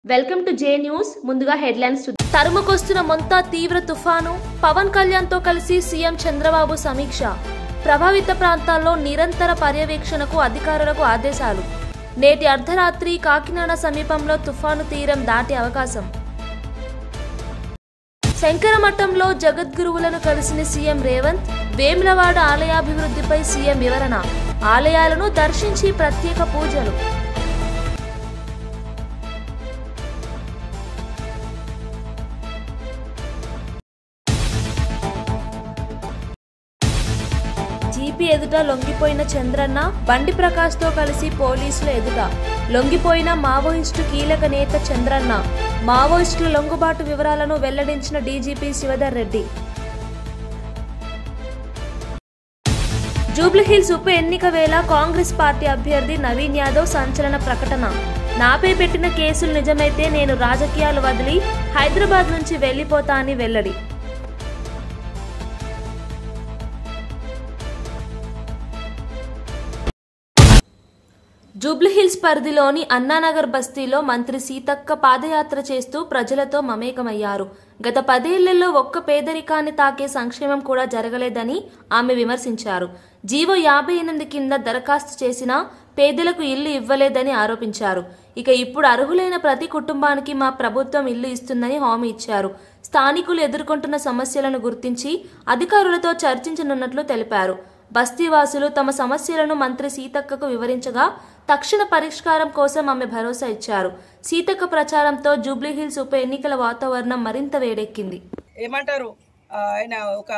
Welcome to J news. ముందుగా headlines. తరుముకొస్తున్న Montha తీవ్ర తుఫాను, పవన్ కళ్యాణ్ తో కలిసి సీఎం చంద్రబాబు సమీక్ష. ప్రభావిత ప్రాంతాల్లో నిరంతర పర్యవేక్షణకు అధికారులకు ఆదేశాలు. నేటి అర్ధరాత్రి కాకినాడ సమీపంలో తుఫాను తీరం దాటే అవకాశం. శంకరమఠంలో జగద్గురువులను కలిసిన సీఎం రేవంత్. వేములవాడ ఆలయాభివృద్ధిపై సీఎం వివరణ. ఆలయాలను దర్శించి ప్రత్యేక పూజలు. జీపీ ఎదుట లొంగిపోయిన చంద్రన్న, బండి ప్రకాష్ తో కలిసి పోలీసుల ఎదుట లొంగిపోయిన మావోయిస్టు కీలక నేత చంద్రన్న. మావోయిస్టుల లొంగుబాటు వివరాలను వెల్లడించిన డీజీపీ శివధర్ రెడ్డి. జూబ్లీహిల్స్ ఉప ఎన్నిక వేళ కాంగ్రెస్ పార్టీ అభ్యర్థి నవీన్ యాదవ్ సంచలన ప్రకటన. నాపై పెట్టిన కేసులు నిజమైతే నేను రాజకీయాలు వదిలి హైదరాబాద్ నుంచి వెళ్లిపోతా అని వెల్లడి. జూబ్లీహిల్స్ పరిధిలోని అన్నానగర్ బస్తీలో మంత్రి సీతక్క పాదయాత్ర చేస్తూ ప్రజలతో మమేకమయ్యారు. గత 10 ఏళ్లలో ఒక్క పేదరికాన్ని తాకే సంక్షేమం కూడా జరగలేదని ఆమె విమర్శించారు. జీవో 58 కింద దరఖాస్తు చేసినా పేదలకు ఇల్లు ఇవ్వలేదని ఆరోపించారు. ఇక ఇప్పుడు అర్హులైన ప్రతి కుటుంబానికి మా ప్రభుత్వం ఇల్లు ఇస్తుందని హామీ ఇచ్చారు. స్థానికులు ఎదుర్కొంటున్న సమస్యలను గుర్తించి అధికారులతో చర్చించనున్నట్లు తెలిపారు. బస్తీవాసులు తమ సమస్యలను మంత్రి సీతక్కకు వివరించగా తక్షణ పరిష్కారం కోసం ఆమె భరోసా ఇచ్చారు. సీతక్క ప్రచారంతో జూబ్లీహిల్స్ ఉప ఎన్నికల వాతావరణం మరింత వేడెక్కింది. ఏమంటారు, ఆయన ఒక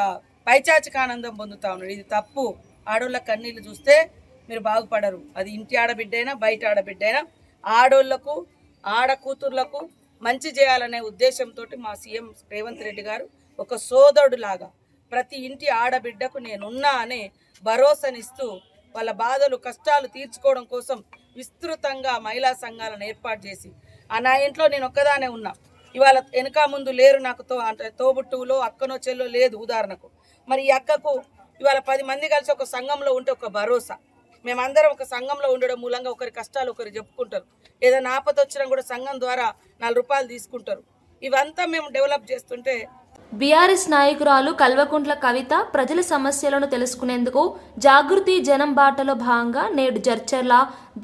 పైచాచిక ఆనందం పొందుతా ఉన్నాడు. ఇది తప్పు. ఆడోళ్ళ కన్నీళ్ళు చూస్తే మీరు బాగుపడరు. అది ఇంటి ఆడబిడ్డైనా బయట ఆడబిడ్డైనా ఆడోళ్లకు ఆడ కూతుర్లకు మంచి చేయాలనే ఉద్దేశంతో మా సీఎం రేవంత్ రెడ్డి గారు ఒక సోదరుడులాగా ప్రతి ఇంటి ఆడబిడ్డకు నేనున్నా అనే భరోసానిస్తూ వాళ్ళ బాధలు కష్టాలు తీర్చుకోవడం కోసం విస్తృతంగా మహిళా సంఘాలను ఏర్పాటు చేసి నా ఇంట్లో నేను ఒక్కదానే ఉన్నా. ఇవాళ వెనక ముందు లేరు నాకు అంటే తోబుట్టువులో అక్కనో చెల్లో లేదు ఉదాహరణకు. మరి ఈ అక్కకు ఇవాళ 10 మంది కలిసి ఒక సంఘంలో ఉంటే ఒక భరోసా. మేమందరం ఒక సంఘంలో ఉండడం మూలంగా ఒకరి కష్టాలు ఒకరు చెప్పుకుంటారు. ఏదైనా ఆపద వచ్చినా కూడా సంఘం ద్వారా 4 రూపాయలు తీసుకుంటారు. ఇవంతా మేము డెవలప్ చేస్తుంటే బీఆర్ఎస్ నాయకురాలు కల్వకుంట్ల కవిత ప్రజల సమస్యలను తెలుసుకునేందుకు జాగృతి జనం బాటలో భాగంగా నేడు జడ్చర్ల,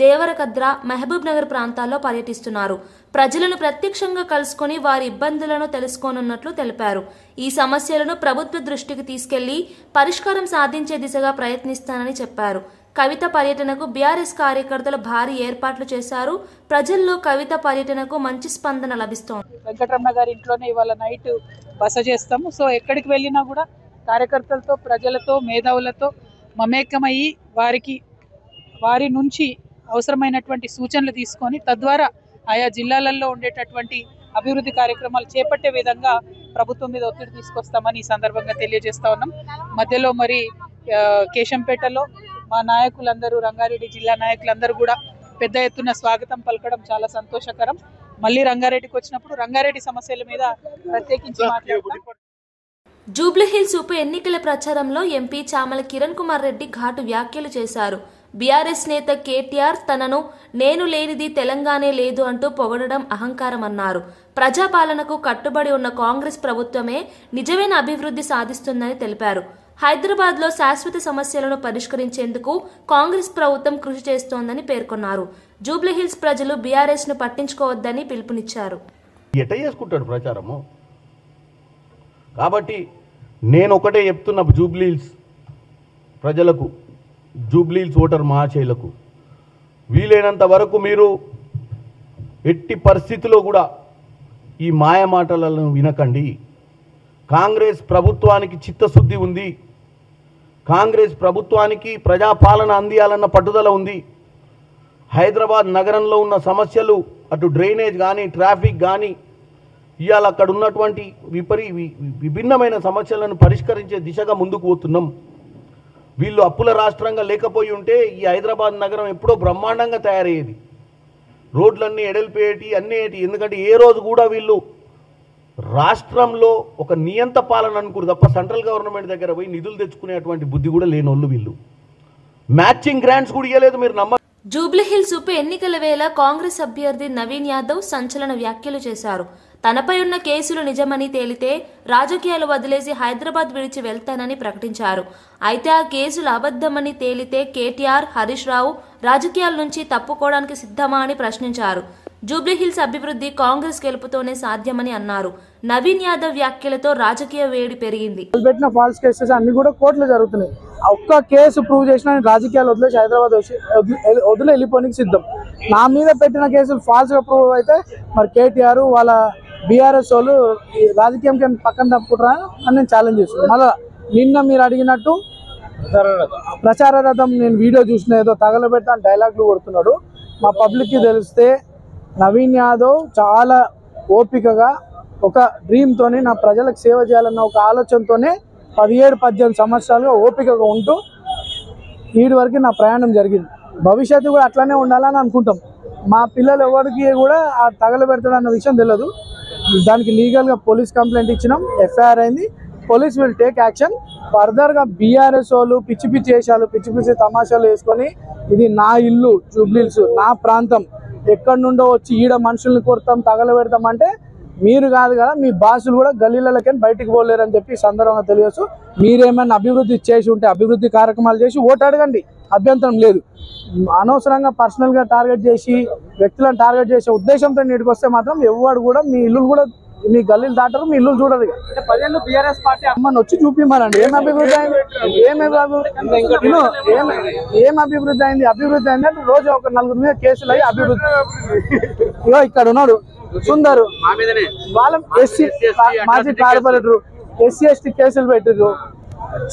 దేవరకద్ర, మహబూబ్ నగర్ ప్రాంతాల్లో పర్యటిస్తున్నారు. ప్రజలను ప్రత్యక్షంగా కలుసుకుని వారి ఇబ్బందులను తెలుసుకోనున్నట్లు తెలిపారు. ఈ సమస్యలను ప్రభుత్వ దృష్టికి తీసుకెళ్లి పరిష్కారం సాధించే దిశగా ప్రయత్నిస్తానని చెప్పారు. కవిత పర్యటనకు బీఆర్ఎస్ కార్యకర్తలు భారీ ఏర్పాట్లు చేశారు. ప్రజల్లో కవిత పర్యటనకు మంచి స్పందన లభిస్తోంది. వెంకటరమణ గారి ఇంట్లోనే ఇవాళ నైట్ బస చేస్తాము. సో ఎక్కడికి వెళ్ళినా కూడా కార్యకర్తలతో, ప్రజలతో, మేధావులతో మమేకమయ్యి వారి నుంచి అవసరమైనటువంటి సూచనలు తీసుకొని తద్వారా ఆయా జిల్లాలలో ఉండేటటువంటి అభివృద్ధి కార్యక్రమాలు చేపట్టే విధంగా ప్రభుత్వం మీద ఒత్తిడి తీసుకొస్తామని ఈ సందర్భంగా తెలియజేస్తా ఉన్నాం. మధ్యలో మరి కేశంపేటలో మా నాయకులందరూ, రంగారెడ్డి జిల్లా నాయకులందరూ కూడా పెద్ద ఎత్తున స్వాగతం పలకడం చాలా సంతోషకరం. మళ్ళీ రంగారెడ్డికి వచ్చినప్పుడు రంగారెడ్డి సమస్యల మీద ప్రత్యేకించి మాట్లాడతాం. జూబ్లీహిల్స్ ఉప ఎన్నికల ప్రచారంలో ఎంపీ చామల కిరణ్ కుమార్ రెడ్డి ఘాటు వ్యాఖ్యలు చేశారు. బీఆర్ఎస్ నేత కేటీఆర్ తనను నేను లేనిది తెలంగాణే లేదు అంటూ పొగడడం అహంకారం అన్నారు. ప్రజాపాలనకు కట్టుబడి ఉన్న కాంగ్రెస్ ప్రభుత్వమే నిజమైన అభివృద్ధి సాధిస్తుందని తెలిపారు. హైదరాబాద్లో శాశ్వత సమస్యలను పరిష్కరించేందుకు కాంగ్రెస్ ప్రభుత్వం కృషి చేస్తోందని పేర్కొన్నారు. జూబ్లీహిల్స్ ప్రజలు బీఆర్ఎస్ ను పట్టించుకోవద్దని పిలుపునిచ్చారు. ఎట చేసుకుంటాడు ప్రచారము. కాబట్టి నేను ఒకటే చెప్తున్నా జూబ్లీహిల్స్ ప్రజలకు, జూబ్లీహిల్స్ ఓటర్ మహాశైలకు, వీలైనంత వరకు మీరు ఎట్టి పరిస్థితిలో కూడా ఈ మాయ మాటలను వినకండి. కాంగ్రెస్ ప్రభుత్వానికి చిత్తశుద్ధి ఉంది. కాంగ్రెస్ ప్రభుత్వానికి ప్రజాపాలన అందియాలన్న పట్టుదల ఉంది. హైదరాబాద్ నగరంలో ఉన్న సమస్యలు, అటు డ్రైనేజ్ కానీ, ట్రాఫిక్ కానీ, ఇవాళ అక్కడ ఉన్నటువంటి విభిన్నమైన సమస్యలను పరిష్కరించే దిశగా ముందుకు పోతున్నాం. వీళ్ళు అప్పుల రాష్ట్రంగా లేకపోయి ఉంటే ఈ హైదరాబాద్ నగరం ఎప్పుడో బ్రహ్మాండంగా తయారయ్యేది. రోడ్లన్నీ ఎడల్పేటి అన్నీ. ఎందుకంటే ఏ రోజు కూడా వీళ్ళు రాష్ట్రంలో ఒక నియంత పాలన అనుకురు తప్ప సెంట్రల్ గవర్నమెంట్ దగ్గర పోయి నిధులు తెచ్చుకునేటువంటి బుద్ధి కూడా లేనోళ్ళు వీళ్ళు. మ్యాచింగ్ గ్రాంట్స్ కూడా ఇవ్వలేదు. మీరు జూబ్లీహిల్స్ ఉప ఎన్నికల వేళ కాంగ్రెస్ అభ్యర్థి నవీన్ యాదవ్ సంచలన వ్యాఖ్యలు చేశారు. తనపై ఉన్న కేసులు నిజమని తేలితే రాజకీయాలు వదిలేసి హైదరాబాద్ విడిచి వెళ్తానని ప్రకటించారు. అయితే ఆ కేసులు అబద్ధమని తేలితే కేటీఆర్, హరీష్ రావు రాజకీయాల నుంచి తప్పుకోవడానికి సిద్ధమా అని ప్రశ్నించారు. జూబ్లీహిల్స్ అభివృద్ధి కాంగ్రెస్ గెలుపుతోనే సాధ్యమని అన్నారు. నవీన్ యాదవ్ వ్యాఖ్యలతో రాజకీయ వేడి పెరిగింది. పెట్టిన ఫాల్స్ కేసెస్ అన్ని కూడా కోర్టులో జరుగుతున్నాయి. ఒక్క కేసు ప్రూవ్ చేసినా రాజకీయాలు వదిలేసి హైదరాబాద్ వదిలి వెళ్ళిపోనికి సిద్ధం. నా మీద పెట్టిన కేసులు ఫాల్స్ గా ప్రూవ్ అయితే మరి కేటీఆర్ వాళ్ళ బీఆర్ఎస్ వాళ్ళు రాజకీయం పక్కన తప్పుకుంటారా అని నేను ఛాలెంజ్ చేస్తున్నాను. మళ్ళా నిన్న మీరు అడిగినట్టు ప్రచార రథం నేను వీడియో చూసిన ఏదో తగలబెడతా డైలాగులు కొడుతున్నాడు. మా పబ్లిక్కి తెలిస్తే నవీన్ యాదవ్ చాలా ఓపికగా ఒక డ్రీమ్తోని నా ప్రజలకు సేవ చేయాలన్న ఒక ఆలోచనతోనే 17-18 సంవత్సరాలుగా ఓపికగా ఉంటూ వీడి వరకు నా ప్రయాణం జరిగింది. భవిష్యత్తు కూడా అట్లానే ఉండాలని అనుకుంటాం. మా పిల్లలు ఎవరికి కూడా ఆ తగలబెడతాడన్న విషయం తెలియదు. దానికి లీగల్గా పోలీస్ కంప్లైంట్ ఇచ్చినాం, ఎఫ్ఐఆర్ అయింది. Police will take action. ఫర్దర్గా బీఆర్ఎస్ వాళ్ళు పిచ్చి పిచ్చి వేషాలు, పిచ్చి పిచ్చి తమాషాలు వేసుకొని ఇది నా ఇల్లు జూబ్లీహిల్స్, నా ప్రాంతం, ఎక్కడి నుండో వచ్చి ఈడ మనుషుల్ని కొడతాం తగలబెడతాం అంటే మీరు కాదు కదా, మీ బాసులు కూడా గల్లీలకని బయటికి పోలేరని చెప్పి సందర్భంగా తెలియచ్చు. మీరేమైనా అభివృద్ధి చేసి ఉంటే అభివృద్ధి కార్యక్రమాలు చేసి ఓటు అడగండి, అభ్యంతరం లేదు. అనవసరంగా పర్సనల్గా టార్గెట్ చేసి వ్యక్తులను టార్గెట్ చేసే ఉద్దేశంతో నీటికి వస్తే మాత్రం ఎవరు కూడా మీ ఇల్లు కూడా మీ గల్లీలు దాటరు, మీ ఇల్లు చూడరు. బీఆర్ఎస్ పార్టీ అమ్మని వచ్చి చూపిమ్మనండి ఏం అభివృద్ధి అయింది, ఏం అభివృద్ధి అయింది. అభివృద్ధి అయింది అంటే రోజు ఒక 4 మీద కేసులు అయ్యి అభివృద్ధి. ఇగో ఇక్కడ ఉన్నాడు సుందరు, వాళ్ళ ఎస్సీ మాజీ కార్పొరేటర్ ఎస్సీ ఎస్టీ కేసులు పెట్టిర్రు.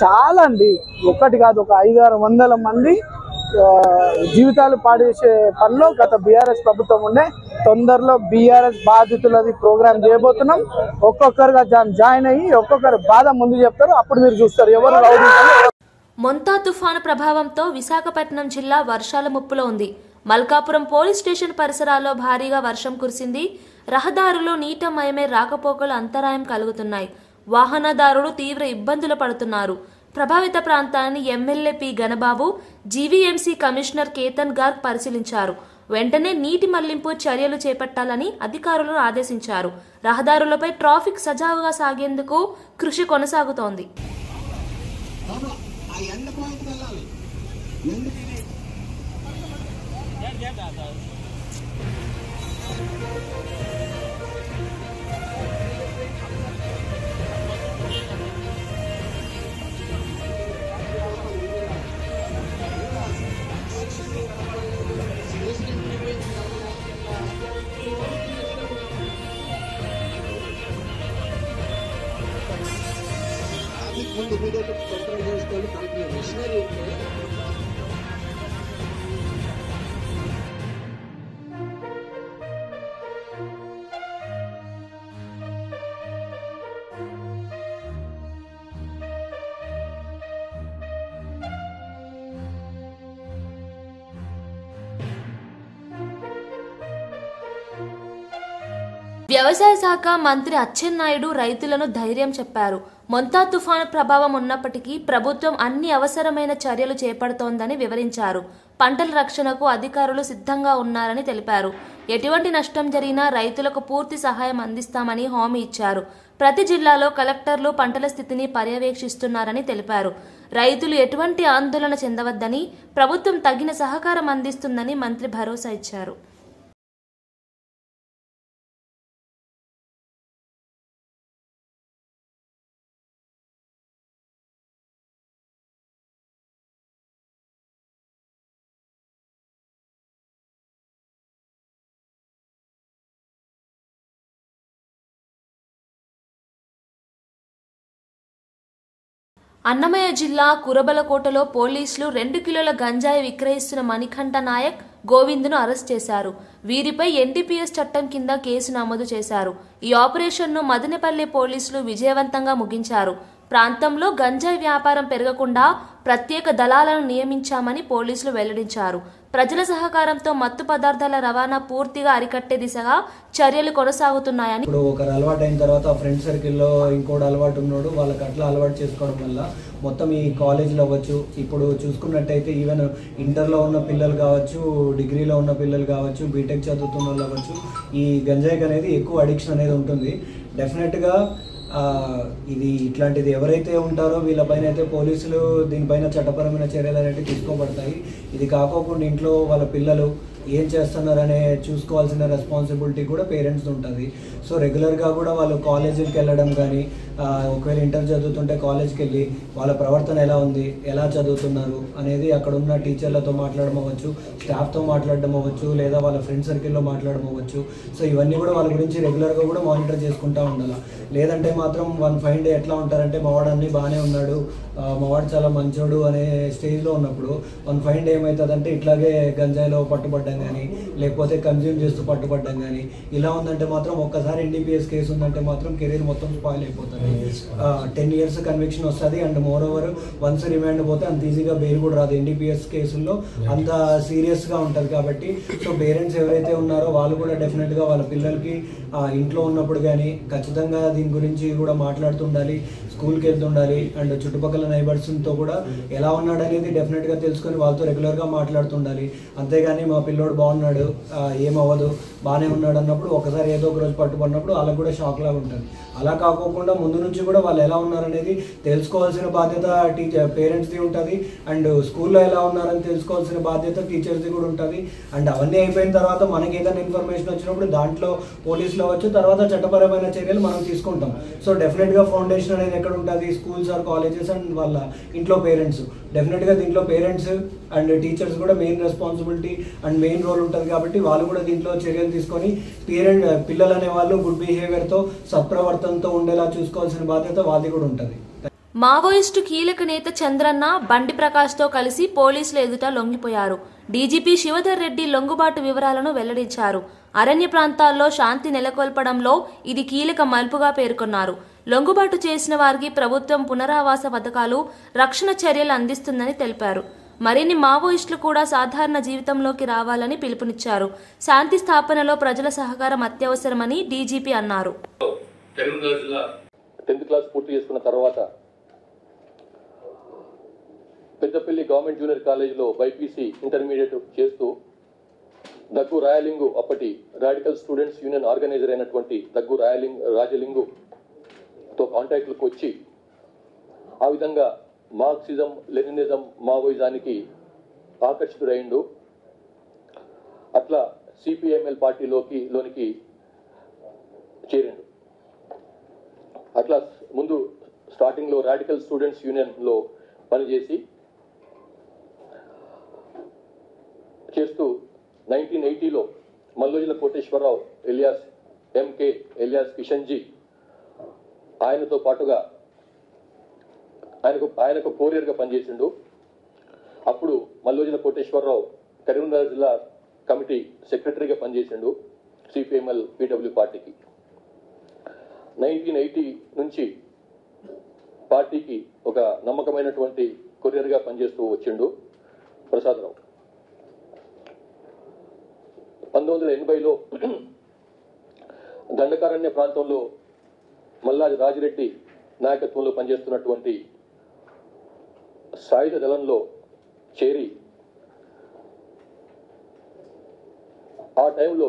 చాలా అండి, ఒక్కటి కాదు, ఒక 500-600 మంది జీవితాలు పాడేసే పనిలో గత బీఆర్ఎస్ ప్రభుత్వం ఉండే. తొందరలో బీఆర్ఎస్ బాధితులది ప్రోగ్రామ్ చేయబోతున్నాం. ఒక్కొక్కరుగా జాయిన్ అయ్యి ఒక్కొక్కరు బాధ ముందు చెప్తారు, అప్పుడు మీరు చూస్తారు ఎవరు రౌడీ. మొంతా తుఫాను ప్రభావంతో విశాఖపట్నం జిల్లా వర్షాల ముప్పులో ఉంది. మల్కాపురం పోలీస్ స్టేషన్ పరిసరాల్లో భారీగా వర్షం కురిసింది. రహదారులు నీటమయమే రాకపోకలు అంతరాయం కలుగుతున్నాయి. వాహనదారులు తీవ్ర ఇబ్బందులు పడుతున్నారు. ప్రభావిత ప్రాంతాన్ని MLA P Ganababu, GVMC commissioner Ketan Garg పరిశీలించారు. వెంటనే నీటి మళ్లింపు చర్యలు చేపట్టాలని అధికారులను ఆదేశించారు. రహదారులపై ట్రాఫిక్ సజావుగా సాగేందుకు కృషి కొనసాగుతోంది. వ్యవసాయ శాఖ మంత్రి అచ్చెన్నాయుడు రైతులను ధైర్యం చెప్పారు. మొంతా తుఫాను ప్రభావం ఉన్నప్పటికీ ప్రభుత్వం అన్ని అవసరమైన చర్యలు చేపడుతోందని వివరించారు. పంటల రక్షణకు అధికారులు సిద్ధంగా ఉన్నారని తెలిపారు. ఎటువంటి నష్టం జరిగినా రైతులకు పూర్తి సహాయం అందిస్తామని హామీ ఇచ్చారు. ప్రతి జిల్లాలో కలెక్టర్లు పంటల స్థితిని పర్యవేక్షిస్తున్నారని తెలిపారు. రైతులు ఎటువంటి ఆందోళన చెందవద్దని, ప్రభుత్వం తగిన సహకారం అందిస్తుందని మంత్రి భరోసా ఇచ్చారు. అన్నమయ్య జిల్లా కురబలకోటలో పోలీసులు 2 కిలోల గంజాయి విక్రయిస్తున్న మణికంఠ నాయక్, గోవింద్ను అరెస్ట్ చేశారు. వీరిపై ఎన్డీపీఎస్ చట్టం కింద కేసు నమోదు చేశారు. ఈ ఆపరేషన్ను మదనపల్లి పోలీసులు విజయవంతంగా ముగించారు. ప్రాంతంలో గంజాయి వ్యాపారం పెరగకుండా ప్రత్యేక దళాలను నియమించామని పోలీసులు వెల్లడించారు. ప్రజల సహకారంతో మత్తు పదార్థాల రవాణా పూర్తిగా అరికట్టే దిశగా చర్యలు కొనసాగుతున్నాయని. ఇప్పుడు ఒకరు అలవాటు అయిన తర్వాత ఫ్రెండ్ సర్కిల్లో ఇంకోటి అలవాటు ఉన్నాడు, వాళ్ళకి అట్లా అలవాటు చేసుకోవడం వల్ల మొత్తం ఈ కాలేజీలో అవ్వచ్చు, ఇప్పుడు చూసుకున్నట్టయితే ఈవెన్ ఇంటర్లో ఉన్న పిల్లలు కావచ్చు, డిగ్రీలో ఉన్న పిల్లలు కావచ్చు, బీటెక్ చదువుతున్న వాళ్ళు అవ్వచ్చు, ఈ గంజాయికి అనేది ఎక్కువ అడిక్షన్ అనేది ఉంటుంది. డెఫినెట్గా ఇది ఇట్లాంటిది ఎవరైతే ఉంటారో వీళ్ళపైన అయితే పోలీసులు దీనిపైన చట్టపరమైన చర్యలు అనేవి తీసుకోబడతాయి. ఇది కాకోకుండా ఇంట్లో వాళ్ళ పిల్లలు ఏం చేస్తున్నారనే చూసుకోవాల్సిన రెస్పాన్సిబిలిటీ కూడా పేరెంట్స్ ఉంటుంది. సో రెగ్యులర్గా కూడా వాళ్ళు కాలేజీకి వెళ్ళడం కానీ, ఒకవేళ ఇంటర్ చదువుతుంటే కాలేజ్కి వెళ్ళి వాళ్ళ ప్రవర్తన ఎలా ఉంది, ఎలా చదువుతున్నారు అనేది అక్కడ ఉన్న టీచర్లతో మాట్లాడడం అవ్వచ్చు, స్టాఫ్తో మాట్లాడడం అవ్వచ్చు, లేదా వాళ్ళ ఫ్రెండ్ సర్కిల్లో మాట్లాడడం అవ్వచ్చు. సో ఇవన్నీ కూడా వాళ్ళ గురించి రెగ్యులర్గా కూడా మానిటర్ చేసుకుంటూ ఉండాలి. లేదంటే మాత్రం వన్ ఫైన్ డే ఎట్లా ఉంటారంటే మావాడు అన్నీ బాగానే ఉన్నాడు, మావాడు చాలా మంచోడు అనే స్టేజ్లో ఉన్నప్పుడు వన్ ఫైన్ డే ఏమవుతుందంటే ఇట్లాగే గంజాయిలో పట్టుబడ్డం కానీ, లేకపోతే కన్జ్యూమ్ చేస్తూ పట్టుబడ్డం కానీ ఇలా ఉందంటే మాత్రం ఒక్కసారి NDPS కేసు ఉందంటే మాత్రం కెరీర్ మొత్తం స్పాయిల్ అయిపోతుంది. 10 years కన్విక్షన్ వస్తుంది. And more over once remand పోతే అంత ఈజీగా బెయిల్ కూడా రాదు. NDPS కేసుల్లో అంత సీరియస్గా ఉంటుంది కాబట్టి సో పేరెంట్స్ ఎవరైతే ఉన్నారో వాళ్ళు కూడా డెఫినెట్గా వాళ్ళ పిల్లలకి ఇంట్లో ఉన్నప్పుడు కానీ ఖచ్చితంగా దీని గురించి కూడా మాట్లాడుతుండాలి, స్కూల్కి వెళ్తుండాలి. అండ్ చుట్టుపక్కల నైబర్స్తో కూడా ఎలా ఉన్నాడు అనేది డెఫినెట్గా తెలుసుకొని వాళ్ళతో రెగ్యులర్గా మాట్లాడుతుండాలి. అంతేగాని మా పిల్లోడు బాగున్నాడు, ఏమవ్వదు, బాగానే ఉన్నాడు అన్నప్పుడు ఒకసారి ఏదో ఒక రోజు పట్టుబడినప్పుడు వాళ్ళకు కూడా షాక్ లాగా ఉంటుంది. అలా కాకోకుండా ముందు నుంచి కూడా వాళ్ళు ఎలా ఉన్నారనేది తెలుసుకోవాల్సిన బాధ్యత పేరెంట్స్ది ఉంటుంది. అండ్ స్కూల్లో ఎలా ఉన్నారని తెలుసుకోవాల్సిన బాధ్యత టీచర్స్ది కూడా ఉంటుంది. అండ్ అవన్నీ అయిపోయిన తర్వాత మనకి ఏదైనా ఇన్ఫర్మేషన్ వచ్చినప్పుడు దాంట్లో పోలీసులు అవ్వచ్చు, తర్వాత చట్టపరమైన చర్యలు మనం తీసుకుంటాం. సో డెఫినెట్గా ఫౌండేషన్ అనేది ఎక్కడ ఉంటుంది, స్కూల్స్ ఆర్ కాలేజెస్ అండ్ వాళ్ళ ఇంట్లో పేరెంట్స్. డెఫినెట్గా దీంట్లో పేరెంట్స్ అండ్ టీచర్స్ కూడా main responsibility and main role ఉంటుంది కాబట్టి వాళ్ళు కూడా దీంట్లో చర్యలు తీసుకొని పిల్లలు అనే వాళ్ళు గుడ్ బిహేవియర్తో సత్ప్రవర్తనతో ఉండేలా చూసుకోవాల్సిన బాధ్యత వాళ్ళది కూడా ఉంటుంది. మావోయిస్టు కీలక నేత చంద్రన్న బండి ప్రకాష్తో కలిసి పోలీసుల ఎదుట లొంగిపోయారు. డీజీపీ శివధర్ రెడ్డి లొంగుబాటు వివరాలను వెల్లడించారు. అరణ్య ప్రాంతాల్లో శాంతి నెలకొల్పడంలో ఇది కీలక మలుపుగా పేర్కొన్నారు. లొంగుబాటు చేసిన వారికి ప్రభుత్వం పునరావాస పథకాలు, రక్షణ చర్యలు అందిస్తుందని తెలిపారు. మరిన్ని మావోయిస్టులు కూడా సాధారణ జీవితంలోకి రావాలని పిలుపునిచ్చారు. శాంతి స్థాపనలో ప్రజల సహకారం అత్యవసరమని డీజీపీ అన్నారు. 10th క్లాస్ పూర్తి చేసుకున్న తర్వాత పెద్దపల్లి గవర్నమెంట్ జూనియర్ కాలేజీలో బైపీసీ ఇంటర్మీడియట్ చేస్తూ దగ్గు రాయలింగు, అప్పటి రాడికల్ స్టూడెంట్స్ యూనియన్ ఆర్గనైజర్ అయినటువంటి దగ్గు రాయలింగుతో కాంటాక్ట్లకు వచ్చి ఆ విధంగా మార్క్సిజం, లెనినిజం, మావోయిజానికి ఆకర్షితుడైండు. అట్లా CPML పార్టీలోనికి చేరిండు. అట్లా ముందు స్టార్టింగ్లో రాడికల్ స్టూడెంట్స్ యూనియన్లో పనిచేసి చేస్తూ 1980లో Mallojula Koteswararao alias MK alias Kishanji ఆయనతో పాటుగా ఆయనకు కోరియర్గా పనిచేసిండు. అప్పుడు మల్లోజుల కోటేశ్వరరావు కరీంనగర్ జిల్లా కమిటీ సెక్రటరీగా పనిచేసిండు CPML PW పార్టీకి. 1980 నుంచి పార్టీకి ఒక నమ్మకమైనటువంటి కొరియర్గా పనిచేస్తూ వచ్చిండు ప్రసాదరావు. 1980లో దండకారణ్య ప్రాంతంలో మల్లాది రాజిరెడ్డి నాయకత్వంలో పనిచేస్తున్నటువంటి సాయుధ దళంలో చేరి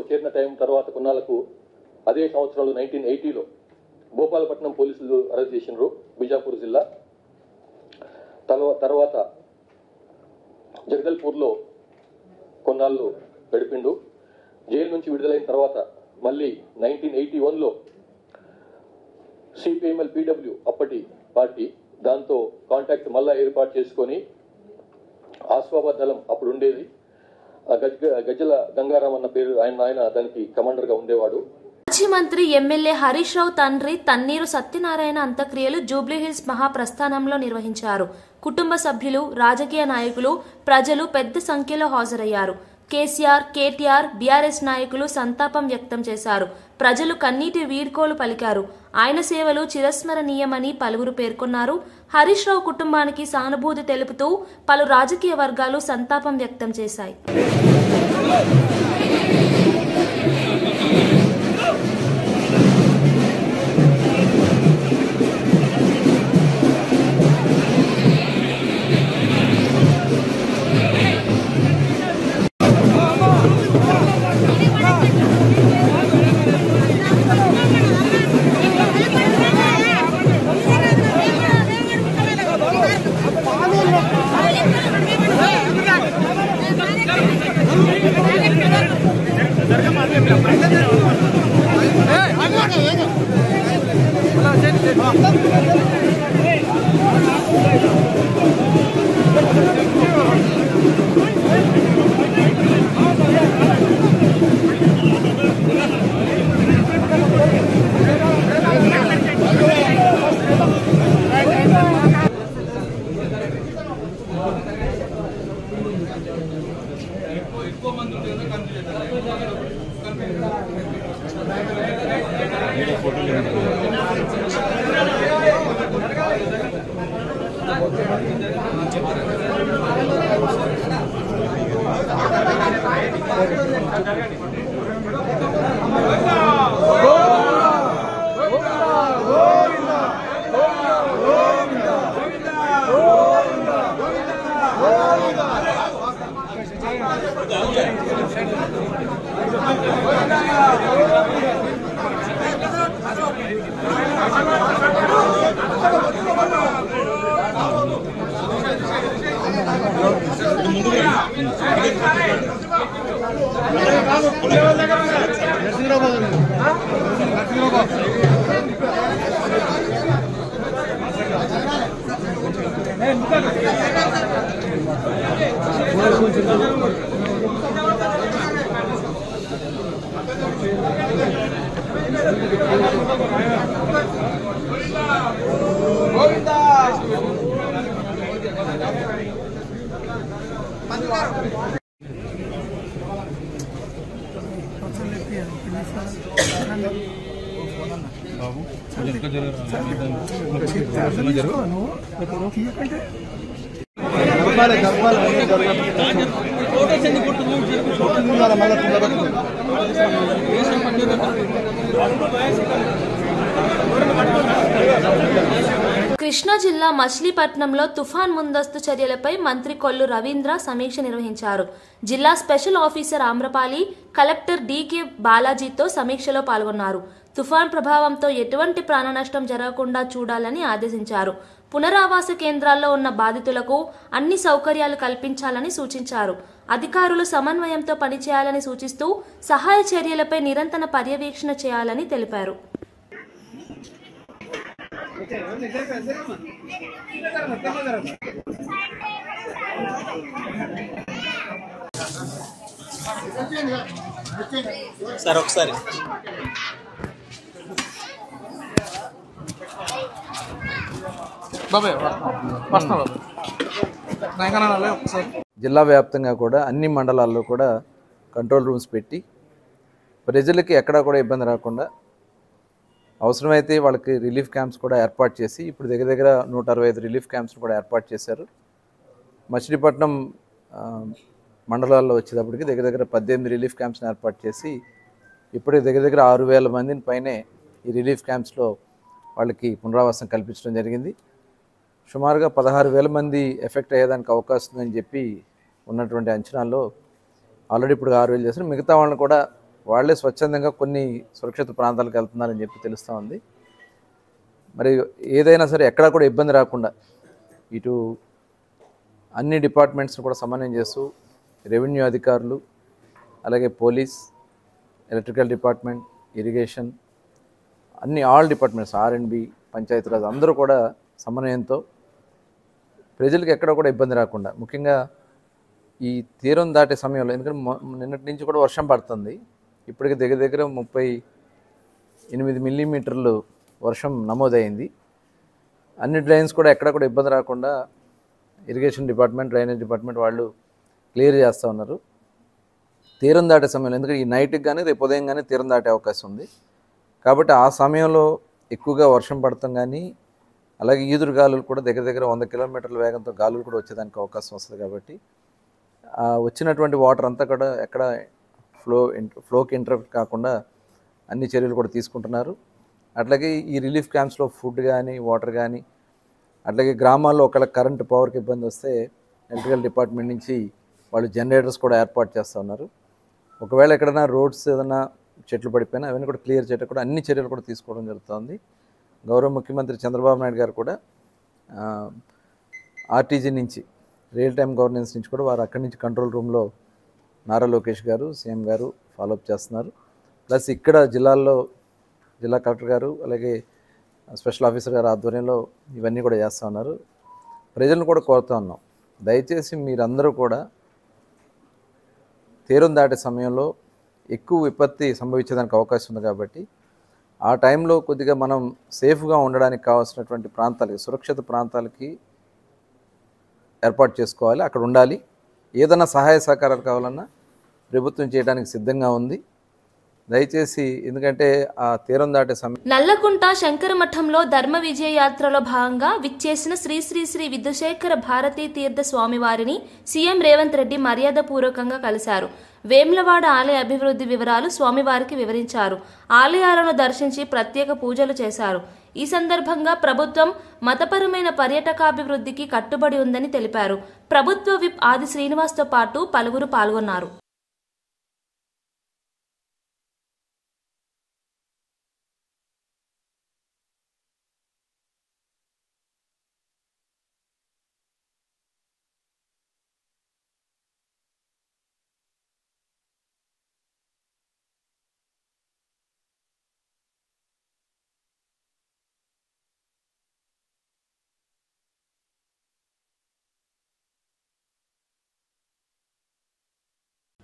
చేరిన టైం తర్వాత కొన్నాళ్లకు అదే సంవత్సరంలో 1980లో భోపాలపట్నం పోలీసులు అరెస్ట్ చేసినారు, బిజాపూర్ జిల్లా. తర్వాత జగదల్పూర్లో కొన్నాళ్ళు గడిపిండు. జైలు నుంచి విడుదలైన తర్వాత మళ్ళీ 1981లో CPML PW అప్పటి పార్టీ దాంతో కాంటాక్ట్ మళ్ళా ఏర్పాటు చేసుకొని ఆస్వాబాద్ దళం అప్పుడు ఉండేది, గజ్జల గంగారాం అన్న పేరు ఆయన దానికి కమాండర్గా ఉండేవాడు. మాజీ మంత్రి ఎమ్మెల్యే హరీష్ రావు తండ్రి తన్నీరు సత్యనారాయణ అంత్యక్రియలు జూబ్లీహిల్స్ మహాప్రస్థానంలో నిర్వహించారు. కుటుంబ సభ్యులు, రాజకీయ నాయకులు, ప్రజలు పెద్ద సంఖ్యలో హాజరయ్యారు. కేసీఆర్, కేటీఆర్, బీఆర్ఎస్ నాయకులు సంతాపం వ్యక్తం చేశారు. ప్రజలు కన్నీటి వీడ్కోలు పలికారు. ఆయన సేవలు చిరస్మరణీయమని పలువురు పేర్కొన్నారు. హరీష్ రావు కుటుంబానికి సానుభూతి తెలుపుతూ పలు రాజకీయ వర్గాలు సంతాపం వ్యక్తం చేశాయి. కృష్ణా జిల్లా మచిలీపట్నంలో తుఫాన్ ముందస్తు చర్యలపై మంత్రి కొల్లు రవీంద్ర సమీక్ష నిర్వహించారు. జిల్లా special officer Amrapali, collector DK బాలాజీతో సమీక్షలో పాల్గొన్నారు. తుఫాన్ ప్రభావంతో ఎటువంటి ప్రాణ నష్టం జరగకుండా చూడాలని ఆదేశించారు. పునరావాస కేంద్రాల్లో ఉన్న బాధితులకు అన్ని సౌకర్యాలు కల్పించాలని సూచించారు. అధికారులు సమన్వయంతో పనిచేయాలని సూచిస్తూ సహాయ చర్యలపై నిరంతర పర్యవేక్షణ చేయాలని తెలిపారు. సార్ ఒకసారి జిల్లా వ్యాప్తంగా కూడా అన్ని మండలాల్లో కూడా కంట్రోల్ రూమ్స్ పెట్టి ప్రజలకి ఎక్కడా కూడా ఇబ్బంది రాకుండా అవసరమైతే వాళ్ళకి రిలీఫ్ క్యాంప్స్ కూడా ఏర్పాటు చేసి ఇప్పుడు దగ్గర దగ్గర 165 రిలీఫ్ క్యాంప్స్ కూడా ఏర్పాటు చేశారు. మచిలీపట్నం మండలాల్లో వచ్చేటప్పటికి దగ్గర దగ్గర 18 రిలీఫ్ క్యాంప్స్ని ఏర్పాటు చేసి ఇప్పటికి దగ్గర దగ్గర 6,000 మందిని పైనే ఈ రిలీఫ్ క్యాంప్స్లో వాళ్ళకి పునరావాసం కల్పించడం జరిగింది. సుమారుగా 16,000 మంది ఎఫెక్ట్ అయ్యేదానికి అవకాశం ఉందని చెప్పి ఉన్నటువంటి అంచనాల్లో ఆల్రెడీ ఇప్పుడు 6,000 చేశారు. మిగతా వాళ్ళని కూడా వాళ్ళే స్వచ్ఛందంగా కొన్ని సురక్షిత ప్రాంతాలకు వెళ్తున్నారని చెప్పి తెలుస్తూ ఉంది. మరి ఏదైనా సరే ఎక్కడా కూడా ఇబ్బంది రాకుండా ఇటు అన్ని డిపార్ట్మెంట్స్ని కూడా సమన్వయం చేస్తూ రెవెన్యూ అధికారులు, అలాగే police, electrical department, irrigation, all departments, R&B, Panchayati Raj అందరూ కూడా సమన్వయంతో ప్రజలకు ఎక్కడ కూడా ఇబ్బంది రాకుండా, ముఖ్యంగా ఈ తీరం దాటే సమయంలో, ఎందుకంటే నిన్నటి నుంచి కూడా వర్షం పడుతుంది, ఇప్పటికి దగ్గర దగ్గర 38 మిల్లీమీటర్లు వర్షం నమోదైంది. అన్ని డ్రైన్స్ కూడా ఎక్కడ కూడా ఇబ్బంది రాకుండా ఇరిగేషన్ డిపార్ట్మెంట్, డ్రైనేజ్ డిపార్ట్మెంట్ వాళ్ళు క్లియర్ చేస్తూ ఉన్నారు. తీరం దాటే సమయంలో, ఎందుకంటే ఈ నైట్కి కానీ రేపు ఉదయం కానీ తీరం దాటే అవకాశం ఉంది. కాబట్టి ఆ సమయంలో ఎక్కువగా వర్షం పడతాం కానీ అలాగే ఈదురు గాలులు కూడా దగ్గర దగ్గర 100 కిలోమీటర్ల వేగంతో గాలులు కూడా వచ్చేదానికి అవకాశం వస్తుంది. కాబట్టి వచ్చినటువంటి వాటర్ అంతా కూడా ఎక్కడ ఫ్లోకి ఇంటరప్ట్ కాకుండా అన్ని చర్యలు కూడా తీసుకుంటున్నారు. అట్లాగే ఈ రిలీఫ్ క్యాంప్స్లో ఫుడ్ కానీ వాటర్ కానీ, అట్లాగే గ్రామాల్లో ఒకవేళ కరెంట్ పవర్కి ఇబ్బంది వస్తే ఎలక్ట్రికల్ డిపార్ట్మెంట్ నుంచి వాళ్ళు జనరేటర్స్ కూడా ఏర్పాటు చేస్తూ ఉన్నారు. ఒకవేళ ఎక్కడైనా రోడ్స్ ఏదైనా చెట్లు పడిపోయినా అవన్నీ కూడా క్లియర్ చేయడం కూడా అన్ని చర్యలు కూడా తీసుకోవడం జరుగుతుంది. గౌరవ ముఖ్యమంత్రి చంద్రబాబు నాయుడు గారు కూడా ఆర్టీజీ నుంచి రియల్ టైమ్ గవర్నెన్స్ నుంచి కూడా వారు అక్కడి నుంచి కంట్రోల్ రూమ్లో నారా లోకేష్ గారు సీఎం గారు ఫాలోఅప్ చేస్తున్నారు. ప్లస్ ఇక్కడ జిల్లాల్లో జిల్లా కలెక్టర్ గారు అలాగే స్పెషల్ ఆఫీసర్ గారు ఆధ్వర్యంలో ఇవన్నీ కూడా చేస్తూ ఉన్నారు. ప్రజలను కూడా కోరుతూ ఉన్నాం, దయచేసి మీరందరూ కూడా తీరం దాటే సమయంలో ఎక్కువ విపత్తి సంభవించేదానికి అవకాశం ఉంది. కాబట్టి ఆ టైంలో కొద్దిగా మనం సేఫ్గా ఉండడానికి కావాల్సినటువంటి ప్రాంతాలకి, సురక్షిత ప్రాంతాలకి ఏర్పాటు చేసుకోవాలి, అక్కడ ఉండాలి. ఏదైనా సహాయ సహకారాలు కావాలన్నా ప్రభుత్వం చేయడానికి సిద్ధంగా ఉంది. దయచేసి, ఎందుకంటే ఆ తీరం దాటే సమయం. నల్లకుంట శంకరమఠంలో ధర్మ విజయ యాత్రలో భాగంగా విచ్చేసిన శ్రీ శ్రీ శ్రీ విధుశేఖర భారతీ తీర్థ స్వామివారిని సీఎం రేవంత్ రెడ్డి మర్యాదపూర్వకంగా కలిశారు. వేములవాడ ఆలయ అభివృద్ధి వివరాలు స్వామివారికి వివరించారు. ఆలయాలను దర్శించి ప్రత్యేక పూజలు చేశారు. ఈ సందర్భంగా ప్రభుత్వం మతపరమైన పర్యాటకాభివృద్ధికి కట్టుబడి ఉందని తెలిపారు. ప్రభుత్వ విప్ ఆది శ్రీనివాస్తో పాటు పలువురు పాల్గొన్నారు.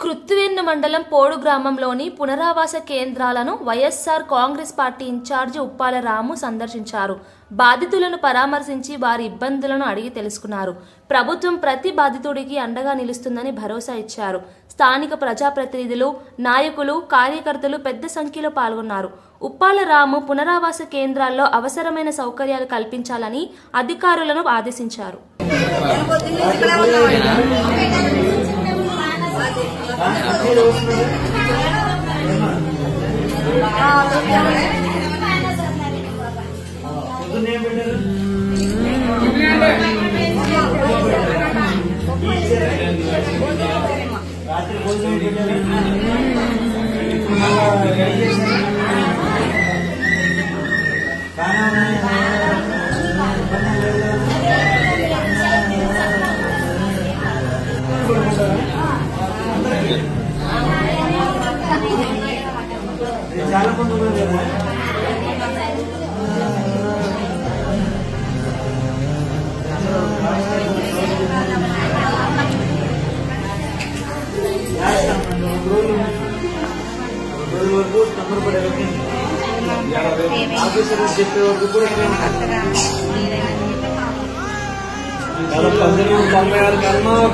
కృత్తివెన్ను మండలం పోడు గ్రామంలోని పునరావాస కేంద్రాలను వైఎస్ఆర్ కాంగ్రెస్ పార్టీ ఇన్ఛార్జి ఉప్పాల రాము సందర్శించారు. బాధితులను పరామర్శించి వారి ఇబ్బందులను అడిగి తెలుసుకున్నారు. ప్రభుత్వం ప్రతి బాధితుడికి అండగా నిలుస్తుందని భరోసా ఇచ్చారు. స్థానిక ప్రజాప్రతినిధులు, నాయకులు, కార్యకర్తలు పెద్ద సంఖ్యలో పాల్గొన్నారు. ఉప్పాల రాము పునరావాస కేంద్రాల్లో అవసరమైన సౌకర్యాలు కల్పించాలని అధికారులను ఆదేశించారు.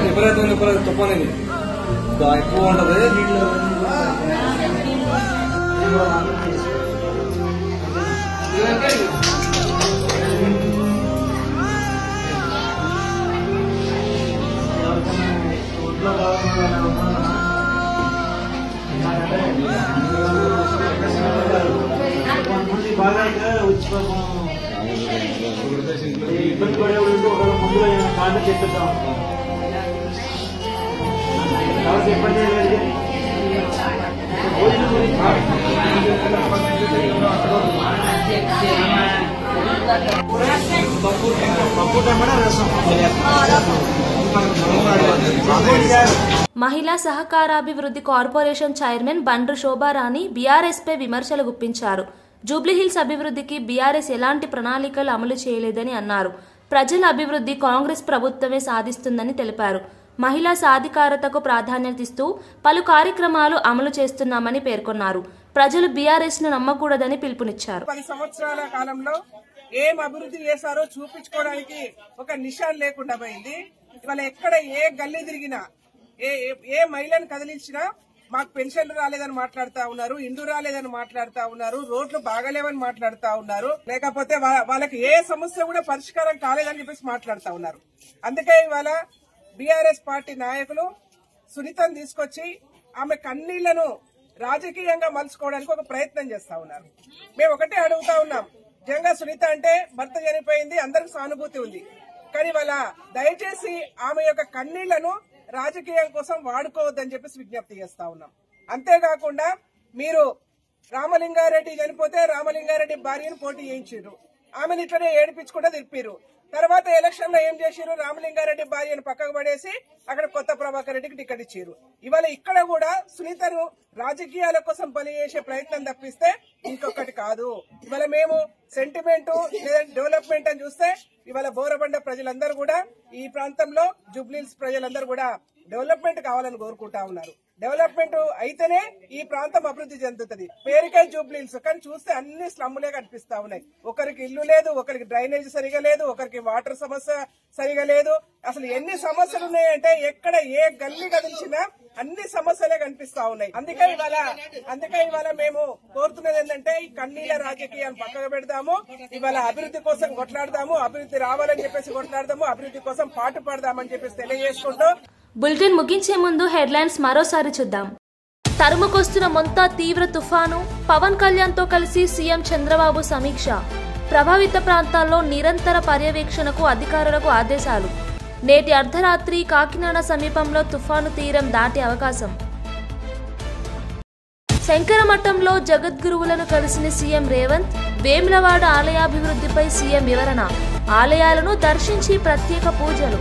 విపరీతమైన తుఫాను ఎక్కువ ఉంటది. ఇబ్బంది పడేవాళ్ళు ఒక ముందుగా కాంటాక్ట్ చేస్తాం కాబట్టి ఇబ్బంది లేదు. మహిళా సహకారాభివృద్ధి corporation chairman Bandru Shobharani BRS పై విమర్శలు గుప్పించారు. జూబ్లీహిల్స్ అభివృద్ధికి బీఆర్ఎస్ ఎలాంటి ప్రణాళికలు అమలు చేయలేదని అన్నారు. ప్రజల అభివృద్ధి కాంగ్రెస్ ప్రభుత్వమే సాధిస్తుందని తెలిపారు. మహిళా సాధికారతకు ప్రాధాన్యత ఇస్తూ పలు కార్యక్రమాలు అమలు చేస్తున్నామని పేర్కొన్నారు. ప్రజలు బీఆర్ఎస్ ను నమ్మకూడదని పిలుపునిచ్చారు. 10 సంవత్సరాల కాలంలో ఏం అభివృద్ధి చేశారో చూపించుకోవడానికి ఒక నిశాన్ లేకుండా పోయింది. ఇవాళ ఎక్కడ ఏ గల్లీ తిరిగినా ఏ మహిళను కదిలించినా మాకు పెన్షన్లు రాలేదని మాట్లాడుతా ఉన్నారు, ఇండ్లు రాలేదని మాట్లాడుతా ఉన్నారు, రోడ్లు బాగాలేవని మాట్లాడుతా ఉన్నారు, లేకపోతే వాళ్ళకి ఏ సమస్య కూడా పరిష్కారం కాలేదని చెప్పేసి మాట్లాడుతా ఉన్నారు. అందుకే ఇవాళ బీఆర్ఎస్ పార్టీ నాయకులు సునీతను తీసుకొచ్చి ఆమె కన్నీళ్లను రాజకీయంగా మలుచుకోవడానికి ఒక ప్రయత్నం చేస్తా ఉన్నారు. మేము ఒకటే అడుగుతా ఉన్నాం, నిజంగా సునీత అంటే భర్త చనిపోయింది, అందరికి సానుభూతి ఉంది, కానీ వాళ్ళ దయచేసి ఆమె యొక్క కన్నీళ్లను రాజకీయం కోసం వాడుకోవద్దని చెప్పేసి విజ్ఞప్తి చేస్తా ఉన్నాం. అంతేకాకుండా మీరు రామలింగారెడ్డి చనిపోతే రామలింగారెడ్డి భార్యను పోటీ చేయించారు, ఆమెను ఇట్లనే ఏడిపించుకుంటూ తిప్పారు. తర్వాత ఎలక్షన్ లో ఏం చేశారు, రామలింగారెడ్డి భార్యను పక్కకు పడేసి అక్కడ కొత్త ప్రభాకర్ రెడ్డికి టికెట్ ఇచ్చారు. ఇవాళ ఇక్కడ కూడా సునీతను రాజకీయాల కోసం బలి చేసే ప్రయత్నం తప్పిస్తే ఇంకొకటి కాదు. ఇవాళ మేము సెంటిమెంట్ లేదా డెవలప్మెంట్ అని చూస్తే ఇవాళ బోరబండ ప్రజలందరూ కూడా, ఈ ప్రాంతంలో జూబ్లీహిల్స్ ప్రజలందరూ కూడా డెవలప్మెంట్ కావాలని కోరుకుంటా ఉన్నారు. డెవలప్మెంట్ అయితేనే ఈ ప్రాంతం అభివృద్ధి చెందుతుంది. పేరుకే జూబ్లీహిల్స్, కానీ చూస్తే అన్ని స్లమ్ములే కనిపిస్తా ఉన్నాయి. ఒకరికి ఇల్లు లేదు, ఒకరికి డ్రైనేజ్ సరిగా లేదు, ఒకరికి వాటర్ సమస్య సరిగా లేదు. అసలు ఎన్ని సమస్యలు ఉన్నాయంటే ఎక్కడ ఏ గల్లీ కదిలిచినా అన్ని సమస్యలే కనిపిస్తా ఉన్నాయి. అందుకే ఇవాళ మేము కోరుతున్నది ఏంటంటే ఈ కన్నీళ్ల రాజకీయాలు పక్కకు పెడదాము, ఇవాళ అభివృద్ధి కోసం కొట్లాడదాము, అభివృద్ధి రావాలని చెప్పేసి కొట్లాడదాము, అభివృద్ధి కోసం పాటు పడదామని చెప్పేసి తెలియజేసుకుంటూ బులెటిన్ ముగించే ముందు హెడ్లైన్స్ మరోసారి చూద్దాం. తరుముకొస్తున్న మొంతా తీవ్ర తుఫాను, పవన్ కళ్యాణ్తో కలిసి సీఎం చంద్రబాబు సమీక్ష, ప్రభావిత ప్రాంతాల్లో నిరంతర పర్యవేక్షణకు అధికారులకు ఆదేశాలు, నేటి అర్ధరాత్రి కాకినాడ సమీపంలో తుఫాను తీరం దాటే అవకాశం, శంకరమఠంలో జగద్గురువులను కలిసిన సీఎం రేవంత్, వేములవాడ ఆలయాభివృద్ధిపై సీఎం వివరణ, ఆలయాలను దర్శించి ప్రత్యేక పూజలు.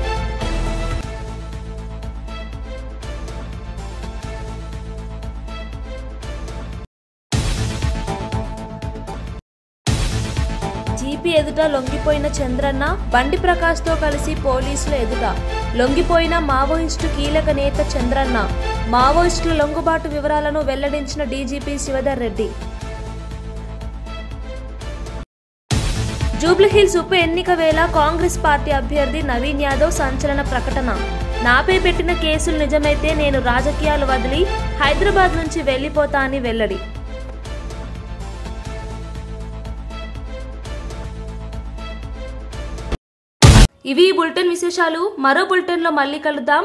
జీపీ ఎదుట లొంగిపోయిన చంద్రన్న, బండి ప్రకాష్తో కలిసి పోలీసుల ఎదుట లొంగిపోయిన మావోయిస్టు కీలక నేత చంద్రన్న, మావోయిస్టుల లొంగుబాటు వివరాలను వెల్లడించిన డీజీపీ శివధర్ రెడ్డి. జూబ్లీహిల్స్ ఉప ఎన్నిక వేళ కాంగ్రెస్ పార్టీ అభ్యర్థి నవీన్ యాదవ్ సంచలన ప్రకటన, నాపై పెట్టిన కేసులు నిజమైతే నేను రాజకీయాలు వదిలి హైదరాబాద్ నుంచి వెళ్లిపోతా అని వెల్లడి. ఇవి బులెటిన్ విశేషాలు. మరో బులెటిన్లో మళ్ళీ కలుద్దాం.